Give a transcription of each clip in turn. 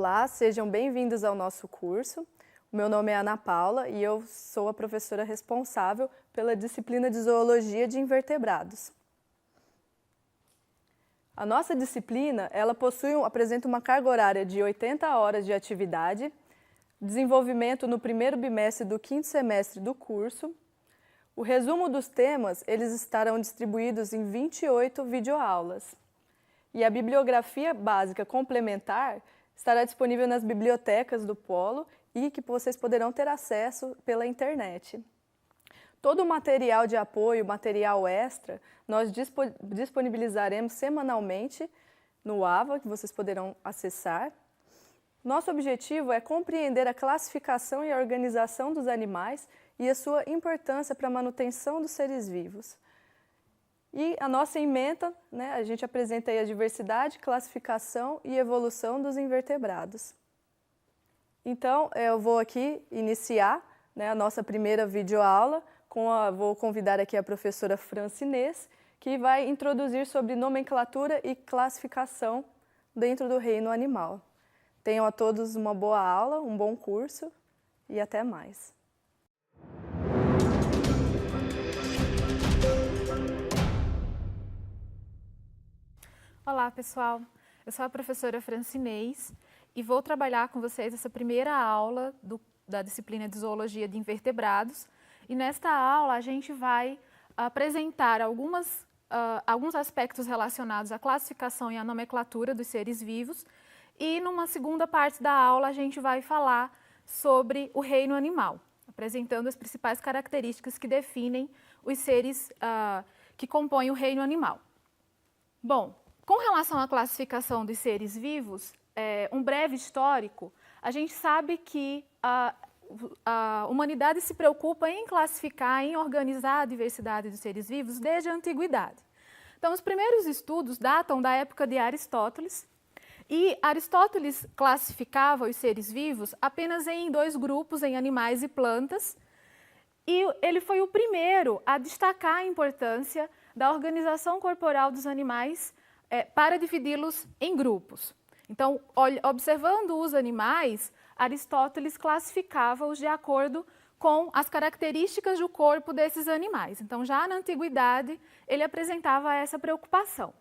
Olá, sejam bem-vindos ao nosso curso. O meu nome é Ana Paula e eu sou a professora responsável pela disciplina de Zoologia de Invertebrados. A nossa disciplina, apresenta uma carga horária de 80 horas de atividade, desenvolvimento no primeiro bimestre do quinto semestre do curso. O resumo dos temas, eles estarão distribuídos em 28 videoaulas. E a bibliografia básica complementar estará disponível nas bibliotecas do Polo e que vocês poderão ter acesso pela internet. Todo o material de apoio, material extra, nós disponibilizaremos semanalmente no AVA, que vocês poderão acessar. Nosso objetivo é compreender a classificação e a organização dos animais e a sua importância para a manutenção dos seres vivos. E a nossa ementa, a gente apresenta aí a diversidade, classificação e evolução dos invertebrados. Então, eu vou aqui iniciar a nossa primeira videoaula, vou convidar aqui a professora Francinês, que vai introduzir sobre nomenclatura e classificação dentro do reino animal. Tenham a todos uma boa aula, um bom curso e até mais. Olá, pessoal. Eu sou a professora Francinês e vou trabalhar com vocês essa primeira aula da disciplina de Zoologia de Invertebrados. E nesta aula a gente vai apresentar alguns aspectos relacionados à classificação e à nomenclatura dos seres vivos. E numa segunda parte da aula a gente vai falar sobre o reino animal, apresentando as principais características que definem os seres que compõem o reino animal. Bom, com relação à classificação dos seres vivos, um breve histórico, a gente sabe que a humanidade se preocupa em classificar, em organizar a diversidade dos seres vivos desde a antiguidade. Então, os primeiros estudos datam da época de Aristóteles, e Aristóteles classificava os seres vivos apenas em dois grupos, em animais e plantas, e ele foi o primeiro a destacar a importância da organização corporal dos animais para dividi-los em grupos. Então, observando os animais, Aristóteles classificava-os de acordo com as características do corpo desses animais. Então, já na antiguidade, ele apresentava essa preocupação.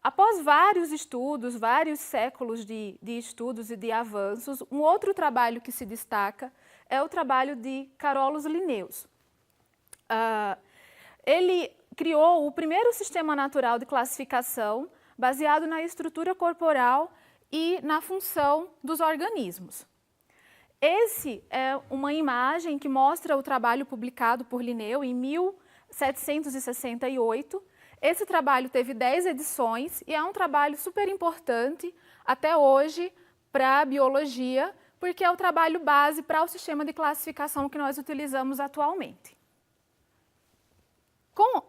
Após vários estudos, vários séculos de estudos e de avanços, um outro trabalho que se destaca é o trabalho de Carolus Linnaeus. Ele criou o primeiro sistema natural de classificação baseado na estrutura corporal e na função dos organismos. Esse é uma imagem que mostra o trabalho publicado por Linneu em 1768. Esse trabalho teve 10 edições e é um trabalho super importante até hoje para a biologia, porque é o trabalho base para o sistema de classificação que nós utilizamos atualmente.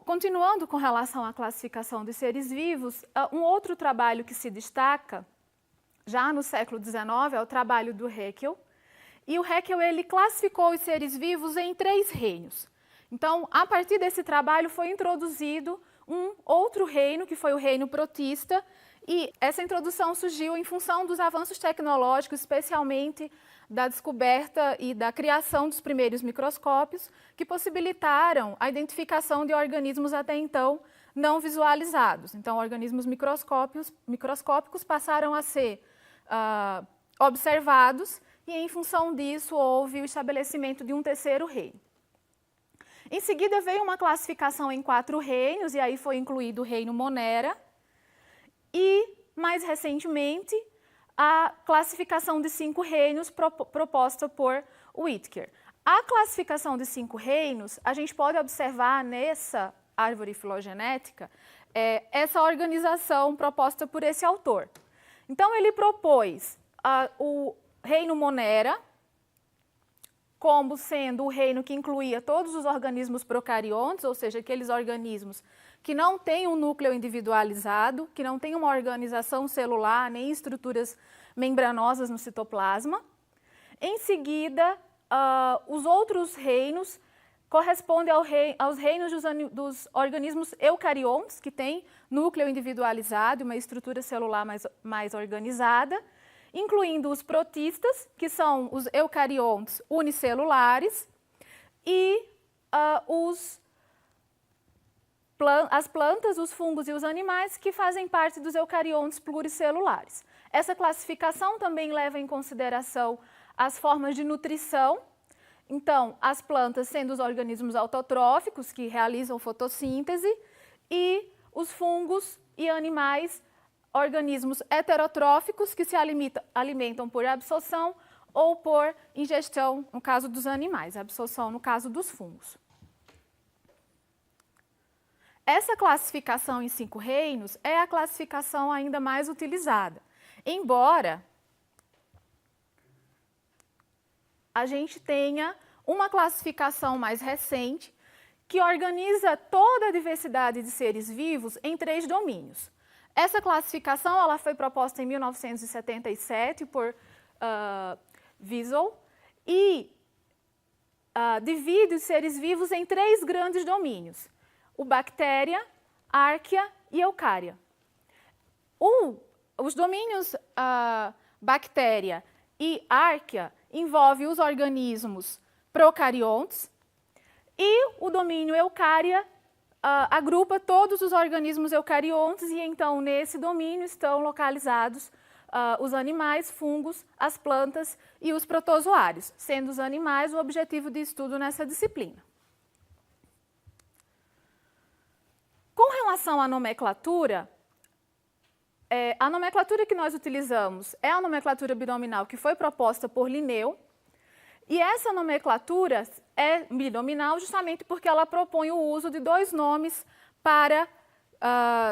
Continuando com relação à classificação dos seres vivos, um outro trabalho que se destaca, já no século XIX, é o trabalho do Haeckel. E o Haeckel ele classificou os seres vivos em 3 reinos. Então, a partir desse trabalho foi introduzido um outro reino, que foi o reino protista, e essa introdução surgiu em função dos avanços tecnológicos, especialmente da descoberta e da criação dos primeiros microscópios, que possibilitaram a identificação de organismos até então não visualizados. Então, organismos microscópicos passaram a ser observados e, em função disso, houve o estabelecimento de um terceiro reino. Em seguida, veio uma classificação em 4 reinos, e aí foi incluído o reino Monera, e, mais recentemente, a classificação de 5 reinos proposta por Whittaker. A classificação de 5 reinos, a gente pode observar nessa árvore filogenética essa organização proposta por esse autor. Então, ele propôs o reino Monera como sendo o reino que incluía todos os organismos procariontes, ou seja, aqueles organismos que não têm um núcleo individualizado, que não têm uma organização celular, nem estruturas membranosas no citoplasma. Em seguida, os outros reinos corresponde aos reinos dos organismos eucariontes, que têm núcleo individualizado e uma estrutura celular mais organizada, incluindo os protistas, que são os eucariontes unicelulares, e as plantas, os fungos e os animais, que fazem parte dos eucariontes pluricelulares. Essa classificação também leva em consideração as formas de nutrição. Então, as plantas sendo os organismos autotróficos, que realizam fotossíntese, e os fungos e animais, organismos heterotróficos, que se alimentam por absorção ou por ingestão, no caso dos animais, absorção no caso dos fungos. Essa classificação em 5 reinos é a classificação ainda mais utilizada, embora a gente tenha uma classificação mais recente que organiza toda a diversidade de seres vivos em 3 domínios. Essa classificação ela foi proposta em 1977 por Wiesel e divide os seres vivos em 3 grandes domínios: o bactéria, árquea e eucária. Os domínios bactéria e árquea envolve os organismos procariontes e o domínio eucária agrupa todos os organismos eucariontes e então nesse domínio estão localizados os animais, fungos, as plantas e os protozoários, sendo os animais o objetivo de estudo nessa disciplina. Com relação à nomenclatura, a nomenclatura que nós utilizamos é a nomenclatura binominal que foi proposta por Linneu, e essa nomenclatura é binominal justamente porque ela propõe o uso de 2 nomes para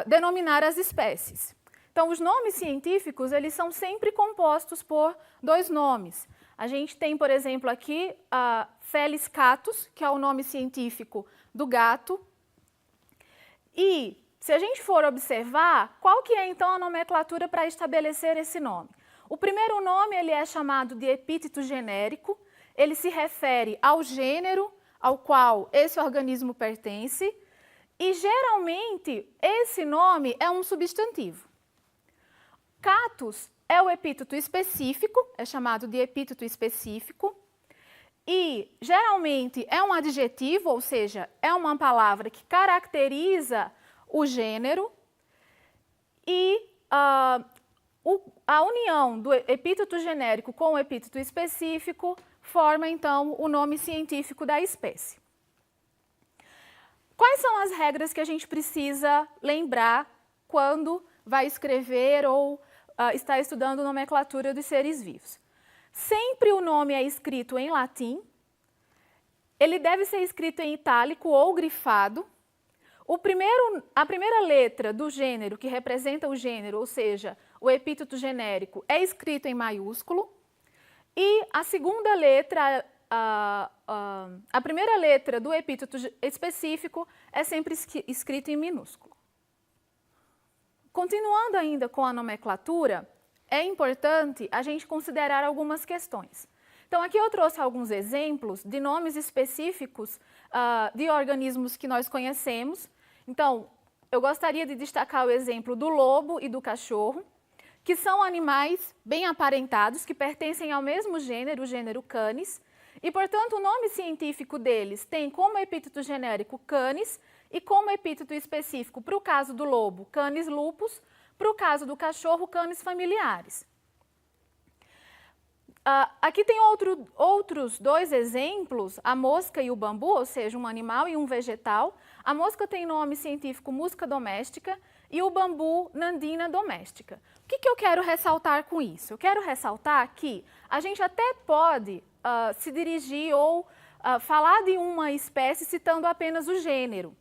denominar as espécies. Então, os nomes científicos, eles são sempre compostos por 2 nomes. A gente tem, por exemplo, aqui Felis catus, que é o nome científico do gato. E, se a gente for observar, qual que é então a nomenclatura para estabelecer esse nome? O primeiro nome ele é chamado de epíteto genérico, ele se refere ao gênero ao qual esse organismo pertence e, geralmente, esse nome é um substantivo. Catus é o epíteto específico, é chamado de epíteto específico, e, geralmente, é um adjetivo, ou seja, é uma palavra que caracteriza o gênero, e a união do epíteto genérico com o epíteto específico forma, então, o nome científico da espécie. Quais são as regras que a gente precisa lembrar quando vai escrever ou está estudando nomenclatura dos seres vivos? Sempre o nome é escrito em latim, ele deve ser escrito em itálico ou grifado. A primeira letra do gênero, que representa o gênero, ou seja, o epíteto genérico, é escrito em maiúsculo. E a segunda letra, a primeira letra do epíteto específico é sempre escrita em minúsculo. Continuando ainda com a nomenclatura, é importante a gente considerar algumas questões. Então, aqui eu trouxe alguns exemplos de nomes específicos de organismos que nós conhecemos. Então, eu gostaria de destacar o exemplo do lobo e do cachorro, que são animais bem aparentados, que pertencem ao mesmo gênero, o gênero Canis, e, portanto, o nome científico deles tem como epíteto genérico Canis e como epíteto específico, para o caso do lobo, Canis lupus, para o caso do cachorro, Canis familiaris. Aqui tem outros 2 exemplos, a mosca e o bambu, ou seja, um animal e um vegetal. A mosca tem nome científico Musca domestica e o bambu Nandina domestica. O que eu quero ressaltar com isso? Eu quero ressaltar que a gente até pode se dirigir ou falar de uma espécie citando apenas o gênero,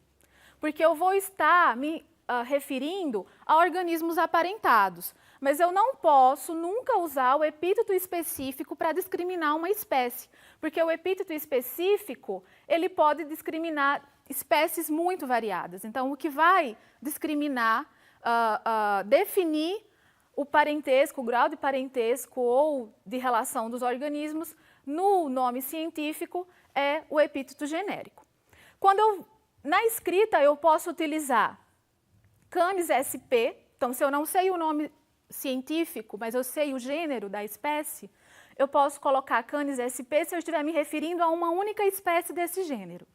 porque eu vou estar me referindo a organismos aparentados, mas eu não posso nunca usar o epíteto específico para discriminar uma espécie, porque o epíteto específico ele pode discriminar espécies muito variadas. Então, o que vai discriminar, definir o parentesco, o grau de parentesco ou de relação dos organismos no nome científico é o epíteto genérico. Na escrita eu posso utilizar Canis sp, então se eu não sei o nome científico, mas eu sei o gênero da espécie, eu posso colocar Canis sp se eu estiver me referindo a uma única espécie desse gênero.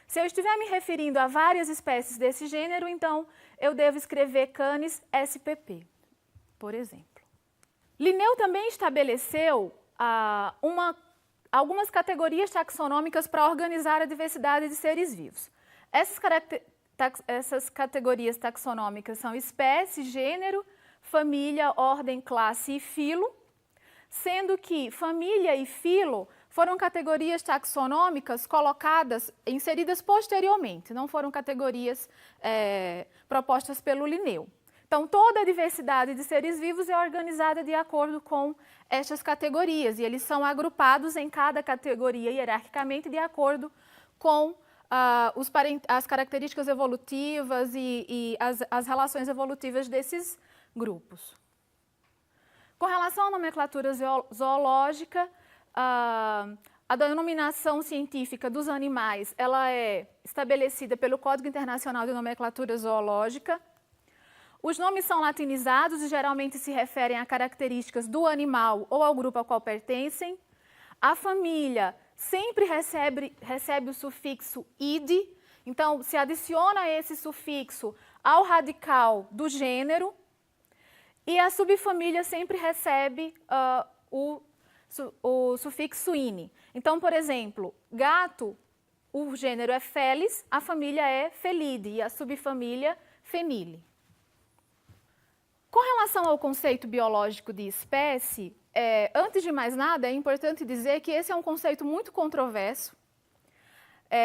Se eu estiver me referindo a várias espécies desse gênero, então eu devo escrever Canis spp, por exemplo. Linneu também estabeleceu algumas categorias taxonômicas para organizar a diversidade de seres vivos. Essas categorias taxonômicas são espécie, gênero, família, ordem, classe e filo, sendo que família e filo foram categorias taxonômicas inseridas posteriormente, não foram categorias propostas pelo Linneu. Então, toda a diversidade de seres vivos é organizada de acordo com estas categorias, e eles são agrupados em cada categoria hierarquicamente de acordo com as características evolutivas e as relações evolutivas desses grupos. Com relação à nomenclatura zoológica, a denominação científica dos animais ela é estabelecida pelo Código Internacional de Nomenclatura Zoológica. Os nomes são latinizados e geralmente se referem a características do animal ou ao grupo ao qual pertencem. A família sempre recebe o sufixo id, então se adiciona esse sufixo ao radical do gênero, e a subfamília sempre recebe o sufixo ine. Então, por exemplo, gato, o gênero é Felis, a família é Felidae e a subfamília Fenile. Com relação ao conceito biológico de espécie, antes de mais nada, é importante dizer que esse é um conceito muito controverso.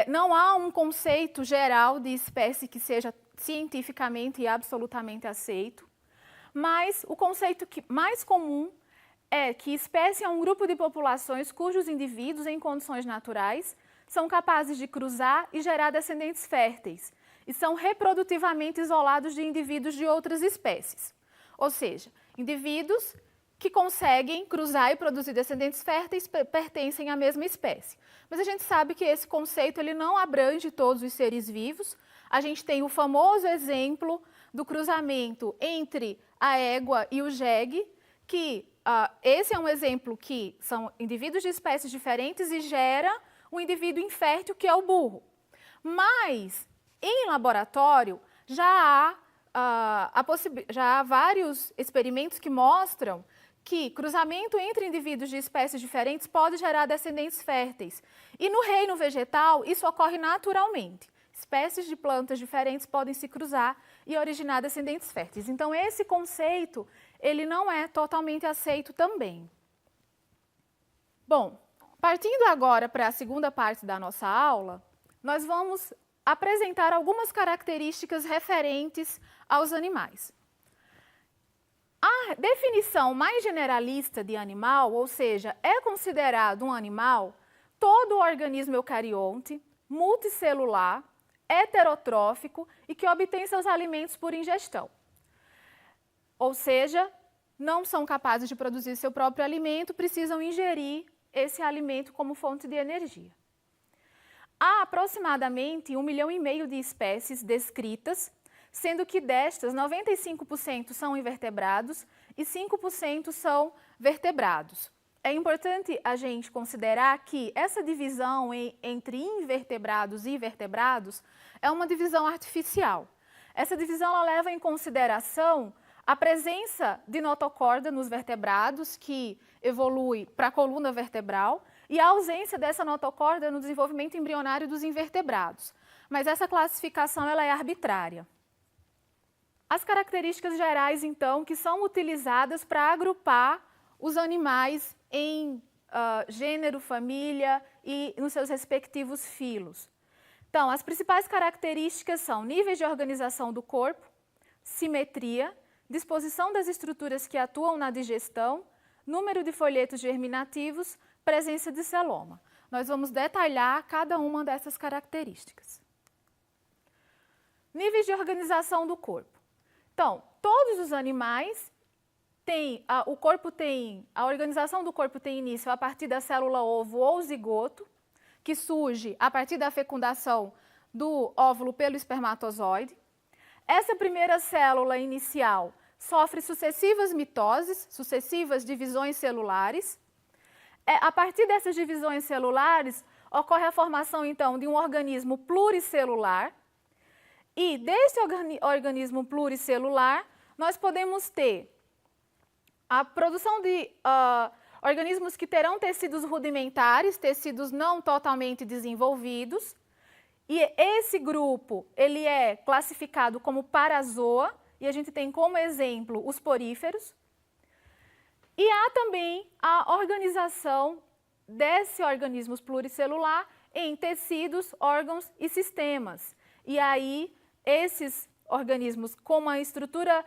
Não há um conceito geral de espécie que seja cientificamente e absolutamente aceito, mas o conceito mais comum é que espécie é um grupo de populações cujos indivíduos, em condições naturais, são capazes de cruzar e gerar descendentes férteis, e são reprodutivamente isolados de indivíduos de outras espécies. Ou seja, indivíduos que conseguem cruzar e produzir descendentes férteis pertencem à mesma espécie. Mas a gente sabe que esse conceito ele não abrange todos os seres vivos. A gente tem o famoso exemplo do cruzamento entre a égua e o jegue, que esse é um exemplo que são indivíduos de espécies diferentes e gera um indivíduo infértil, que é o burro. Mas, em laboratório, já há vários experimentos que mostram que cruzamento entre indivíduos de espécies diferentes pode gerar descendentes férteis. E no reino vegetal, isso ocorre naturalmente. Espécies de plantas diferentes podem se cruzar e originar descendentes férteis. Então, esse conceito, ele não é totalmente aceito também. Bom, partindo agora para a segunda parte da nossa aula, nós vamos apresentar algumas características referentes aos animais. A definição mais generalista de animal, ou seja, é considerado um animal todo organismo eucarionte, multicelular, heterotrófico e que obtém seus alimentos por ingestão. Ou seja, não são capazes de produzir seu próprio alimento, precisam ingerir esse alimento como fonte de energia. Há aproximadamente 1,5 milhão de espécies descritas, sendo que destas, 95% são invertebrados e 5% são vertebrados. É importante a gente considerar que essa divisão entre invertebrados e vertebrados é uma divisão artificial. Essa divisão ela leva em consideração a presença de notocorda nos vertebrados, que evolui para a coluna vertebral, e a ausência dessa notocorda no desenvolvimento embrionário dos invertebrados. Mas essa classificação ela é arbitrária. As características gerais, então, que são utilizadas para agrupar os animais em gênero, família e nos seus respectivos filos. Então, as principais características são níveis de organização do corpo, simetria, disposição das estruturas que atuam na digestão, número de folhetos germinativos, presença de celoma. Nós vamos detalhar cada uma dessas características. Níveis de organização do corpo. Então, todos os animais têm, a organização do corpo tem início a partir da célula ovo ou zigoto, que surge a partir da fecundação do óvulo pelo espermatozoide. Essa primeira célula inicial sofre sucessivas mitoses, sucessivas divisões celulares. A partir dessas divisões celulares, ocorre a formação, então, de um organismo pluricelular. E desse organismo pluricelular, nós podemos ter a produção de organismos que terão tecidos rudimentares, tecidos não totalmente desenvolvidos. E esse grupo, ele é classificado como parazoa, e a gente tem como exemplo os poríferos. E há também a organização desse organismo pluricelular em tecidos, órgãos e sistemas. E aí, esses organismos com uma estrutura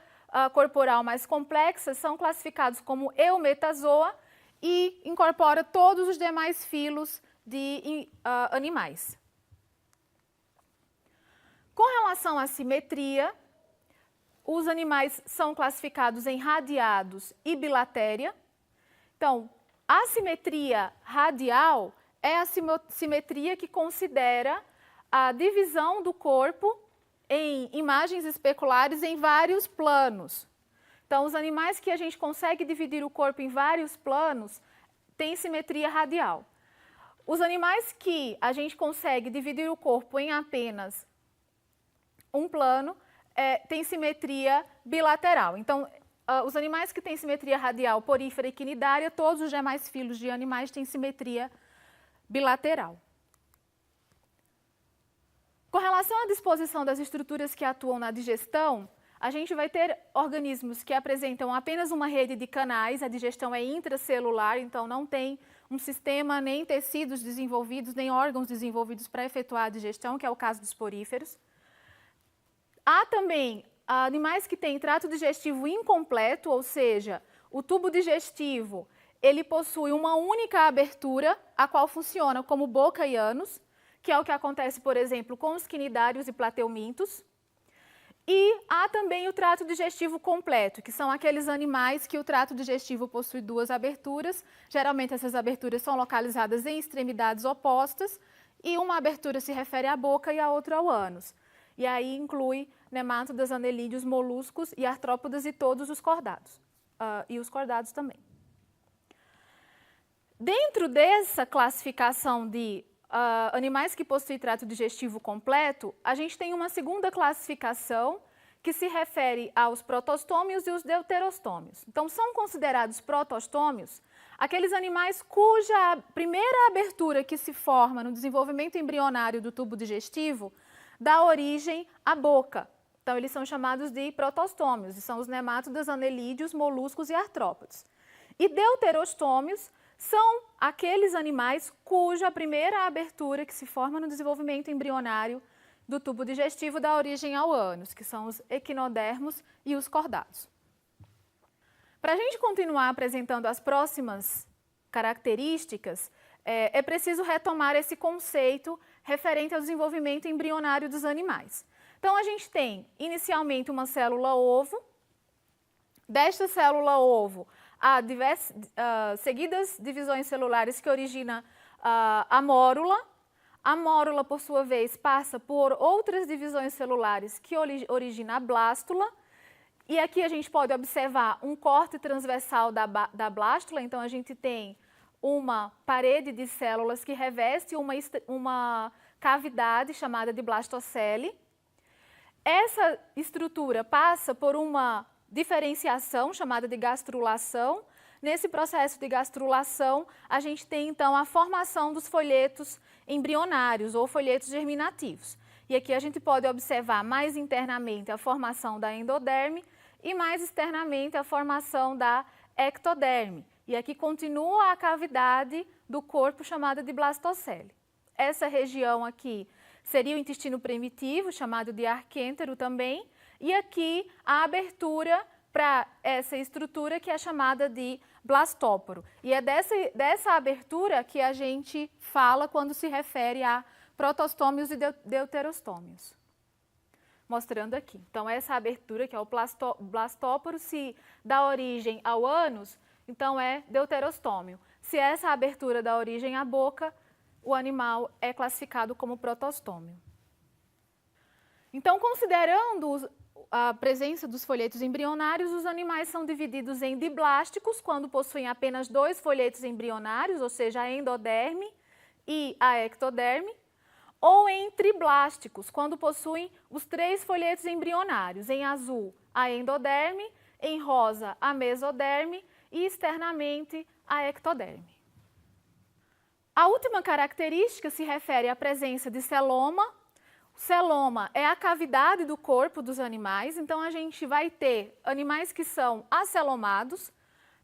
corporal mais complexa são classificados como eumetazoa e incorpora todos os demais filos de animais. Com relação à simetria, os animais são classificados em radiados e bilatéria. Então, a simetria radial é a simetria que considera a divisão do corpo em imagens especulares em vários planos. Então, os animais que a gente consegue dividir o corpo em vários planos têm simetria radial. Os animais que a gente consegue dividir o corpo em apenas um plano têm simetria bilateral. Então, os animais que têm simetria radial, porífera e quinidária, todos os demais filos de animais têm simetria bilateral. Com relação à disposição das estruturas que atuam na digestão, a gente vai ter organismos que apresentam apenas uma rede de canais, a digestão é intracelular, então não tem um sistema, nem tecidos desenvolvidos, nem órgãos desenvolvidos para efetuar a digestão, que é o caso dos poríferos. Há também animais que têm trato digestivo incompleto, ou seja, o tubo digestivo, ele possui uma única abertura, a qual funciona como boca e ânus, que é o que acontece, por exemplo, com os quinidários e plateumintos. E há também o trato digestivo completo, que são aqueles animais que o trato digestivo possui duas aberturas. Geralmente essas aberturas são localizadas em extremidades opostas e uma abertura se refere à boca e a outra ao ânus. E aí inclui nemátodas, anelídeos, moluscos e artrópodas e todos os cordados. E os cordados também. Dentro dessa classificação de animais que possuem trato digestivo completo, a gente tem uma segunda classificação que se refere aos protostômios e os deuterostômios. Então, são considerados protostômios aqueles animais cuja primeira abertura que se forma no desenvolvimento embrionário do tubo digestivo dá origem à boca. Então, eles são chamados de protostômios, e são os nemátodas, anelídeos, moluscos e artrópodes. E deuterostômios são aqueles animais cuja primeira abertura que se forma no desenvolvimento embrionário do tubo digestivo dá origem ao ânus, que são os equinodermos e os cordados. Para a gente continuar apresentando as próximas características, é preciso retomar esse conceito referente ao desenvolvimento embrionário dos animais. Então, a gente tem inicialmente uma célula-ovo. Desta célula-ovo, há seguidas divisões celulares que originam a mórula. A mórula, por sua vez, passa por outras divisões celulares que originam a blástula. E aqui a gente pode observar um corte transversal da blástula. Então, a gente tem uma parede de células que reveste uma cavidade chamada de blastocele. Essa estrutura passa por uma diferenciação chamada de gastrulação. Nesse processo de gastrulação, a gente tem então a formação dos folhetos embrionários ou folhetos germinativos. E aqui a gente pode observar mais internamente a formação da endoderme e mais externamente a formação da ectoderme. E aqui continua a cavidade do corpo chamada de blastocele. Essa região aqui seria o intestino primitivo, chamado de arquêntero também, e aqui a abertura para essa estrutura que é chamada de blastóporo. E é dessa abertura que a gente fala quando se refere a protostômios e deuterostômios. Mostrando aqui. Então, essa abertura, que é o blastóporo, se dá origem ao ânus, então é deuterostômio. Se essa abertura dá origem à boca, o animal é classificado como protostômio. Então, considerando a presença dos folhetos embrionários, os animais são divididos em diblásticos, quando possuem apenas 2 folhetos embrionários, ou seja, a endoderme e a ectoderme, ou em triblásticos, quando possuem os 3 folhetos embrionários, em azul a endoderme, em rosa a mesoderme e externamente a ectoderme. A última característica se refere à presença de celoma. O celoma é a cavidade do corpo dos animais, então a gente vai ter animais que são acelomados,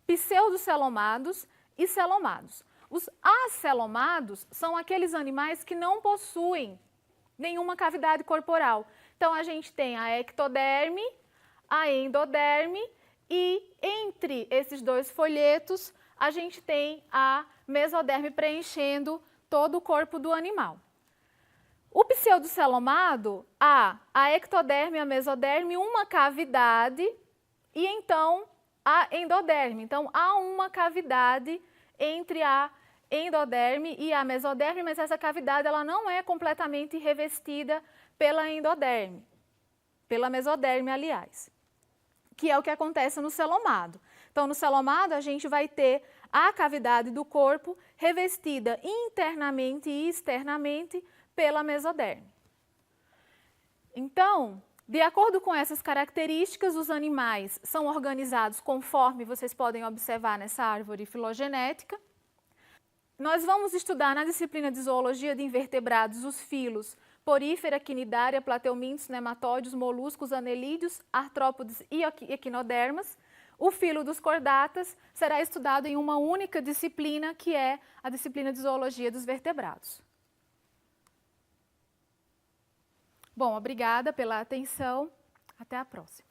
pseudocelomados e celomados. Os acelomados são aqueles animais que não possuem nenhuma cavidade corporal. Então a gente tem a ectoderme, a endoderme e entre esses 2 folhetos a gente tem a mesoderme preenchendo todo o corpo do animal. O pseudocelomado, a ectoderme e a mesoderme, uma cavidade e então a endoderme. Então há uma cavidade entre a endoderme e a mesoderme, mas essa cavidade ela não é completamente revestida pela endoderme, pela mesoderme, aliás, que é o que acontece no celomado. Então, no celomado, a gente vai ter a cavidade do corpo revestida internamente e externamente pela mesoderme. Então, de acordo com essas características, os animais são organizados conforme vocês podem observar nessa árvore filogenética. Nós vamos estudar na disciplina de zoologia de invertebrados os filos Porífera, Quinidária, Plateumintos, Nematóides, Moluscos, Anelídeos, Artrópodes e Equinodermas. O filo dos cordatas será estudado em uma única disciplina, que é a disciplina de zoologia dos vertebrados. Bom, obrigada pela atenção. Até a próxima.